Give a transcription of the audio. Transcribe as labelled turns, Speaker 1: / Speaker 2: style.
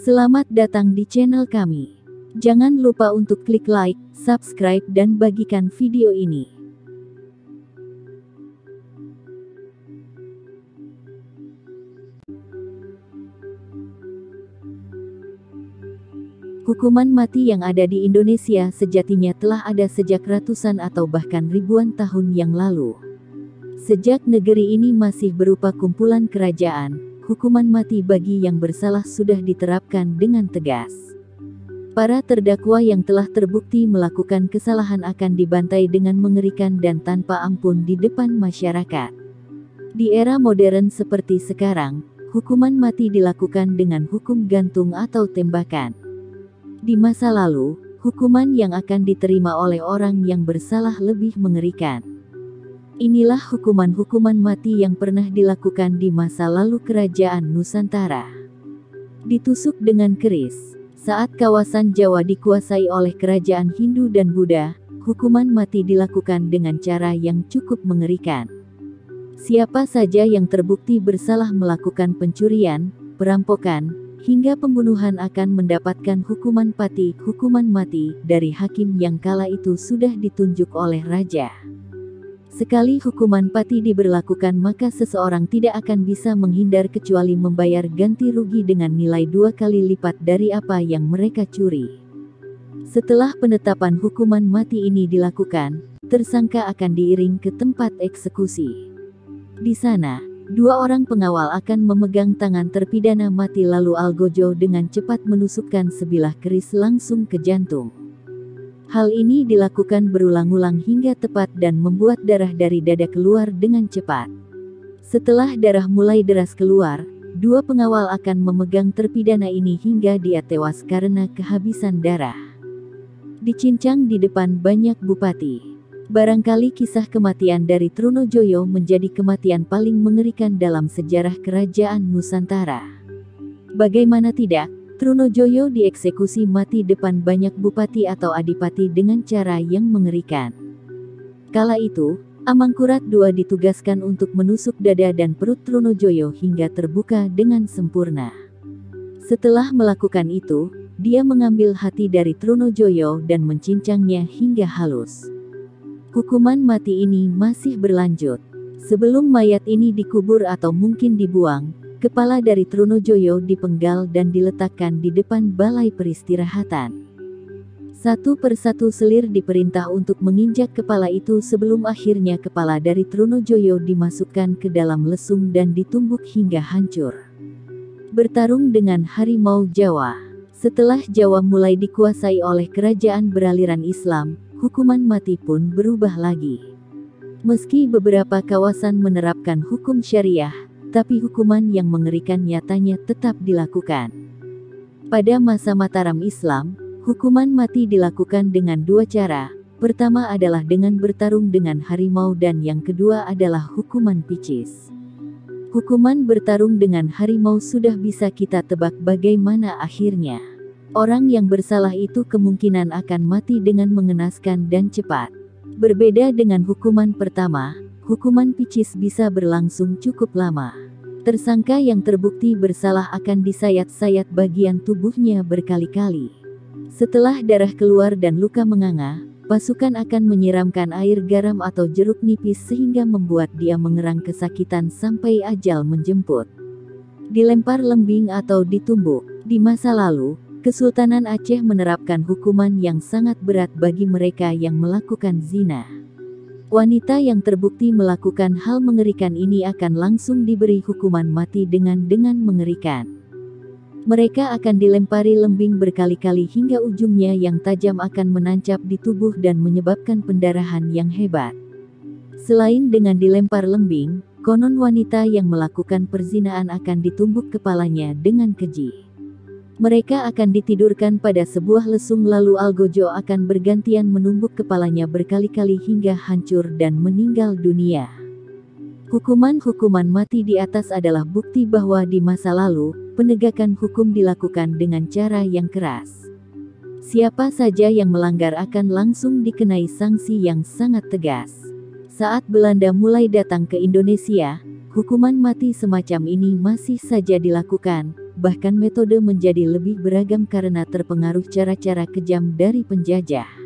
Speaker 1: Selamat datang di channel kami. Jangan lupa untuk klik like, subscribe dan bagikan video ini. Hukuman mati yang ada di Indonesia sejatinya telah ada sejak ratusan atau bahkan ribuan tahun yang lalu. Sejak negeri ini masih berupa kumpulan kerajaan, hukuman mati bagi yang bersalah sudah diterapkan dengan tegas. Para terdakwa yang telah terbukti melakukan kesalahan akan dibantai dengan mengerikan dan tanpa ampun di depan masyarakat. Di era modern seperti sekarang, hukuman mati dilakukan dengan hukum gantung atau tembakan. Di masa lalu, hukuman yang akan diterima oleh orang yang bersalah lebih mengerikan. Inilah hukuman-hukuman mati yang pernah dilakukan di masa lalu Kerajaan Nusantara. Ditusuk dengan keris. Saat kawasan Jawa dikuasai oleh kerajaan Hindu dan Buddha, hukuman mati dilakukan dengan cara yang cukup mengerikan. Siapa saja yang terbukti bersalah melakukan pencurian, perampokan, hingga pembunuhan akan mendapatkan hukuman mati dari hakim yang kala itu sudah ditunjuk oleh raja. Sekali hukuman mati diberlakukan maka seseorang tidak akan bisa menghindar kecuali membayar ganti rugi dengan nilai 2 kali lipat dari apa yang mereka curi. Setelah penetapan hukuman mati ini dilakukan, tersangka akan diiring ke tempat eksekusi. Di sana, 2 orang pengawal akan memegang tangan terpidana mati lalu algojo dengan cepat menusukkan sebilah keris langsung ke jantung. Hal ini dilakukan berulang-ulang hingga tepat dan membuat darah dari dada keluar dengan cepat. Setelah darah mulai deras keluar, 2 pengawal akan memegang terpidana ini hingga dia tewas karena kehabisan darah. Dicincang di depan banyak bupati. Barangkali kisah kematian dari Trunojoyo menjadi kematian paling mengerikan dalam sejarah Kerajaan Nusantara. Bagaimana tidak? Trunojoyo dieksekusi mati depan banyak bupati atau adipati dengan cara yang mengerikan. Kala itu, Amangkurat II ditugaskan untuk menusuk dada dan perut Trunojoyo hingga terbuka dengan sempurna. Setelah melakukan itu, dia mengambil hati dari Trunojoyo dan mencincangnya hingga halus. Hukuman mati ini masih berlanjut. Sebelum mayat ini dikubur atau mungkin dibuang, kepala dari Trunojoyo dipenggal dan diletakkan di depan balai peristirahatan. Satu persatu selir diperintah untuk menginjak kepala itu sebelum akhirnya kepala dari Trunojoyo dimasukkan ke dalam lesung dan ditumbuk hingga hancur. Bertarung dengan harimau Jawa. Setelah Jawa mulai dikuasai oleh kerajaan beraliran Islam, hukuman mati pun berubah lagi. Meski beberapa kawasan menerapkan hukum syariah, tapi hukuman yang mengerikan nyatanya tetap dilakukan. Pada masa Mataram Islam, hukuman mati dilakukan dengan 2 cara. Pertama adalah dengan bertarung dengan harimau dan yang kedua adalah hukuman picis. Hukuman bertarung dengan harimau sudah bisa kita tebak bagaimana akhirnya. Orang yang bersalah itu kemungkinan akan mati dengan mengenaskan dan cepat. Berbeda dengan hukuman pertama, hukuman picis bisa berlangsung cukup lama. Tersangka yang terbukti bersalah akan disayat-sayat bagian tubuhnya berkali-kali. Setelah darah keluar dan luka menganga, pasukan akan menyiramkan air garam atau jeruk nipis sehingga membuat dia mengerang kesakitan sampai ajal menjemput. Dilempar lembing atau ditumbuk. Di masa lalu, Kesultanan Aceh menerapkan hukuman yang sangat berat bagi mereka yang melakukan zina. Wanita yang terbukti melakukan hal mengerikan ini akan langsung diberi hukuman mati dengan mengerikan. Mereka akan dilempari lembing berkali-kali hingga ujungnya yang tajam akan menancap di tubuh dan menyebabkan pendarahan yang hebat. Selain dengan dilempar lembing, konon wanita yang melakukan perzinaan akan ditumbuk kepalanya dengan keji. Mereka akan ditidurkan pada sebuah lesung lalu algojo akan bergantian menumbuk kepalanya berkali-kali hingga hancur dan meninggal dunia. Hukuman-hukuman mati di atas adalah bukti bahwa di masa lalu, penegakan hukum dilakukan dengan cara yang keras. Siapa saja yang melanggar akan langsung dikenai sanksi yang sangat tegas. Saat Belanda mulai datang ke Indonesia, hukuman mati semacam ini masih saja dilakukan, bahkan metode menjadi lebih beragam karena terpengaruh cara-cara kejam dari penjajah.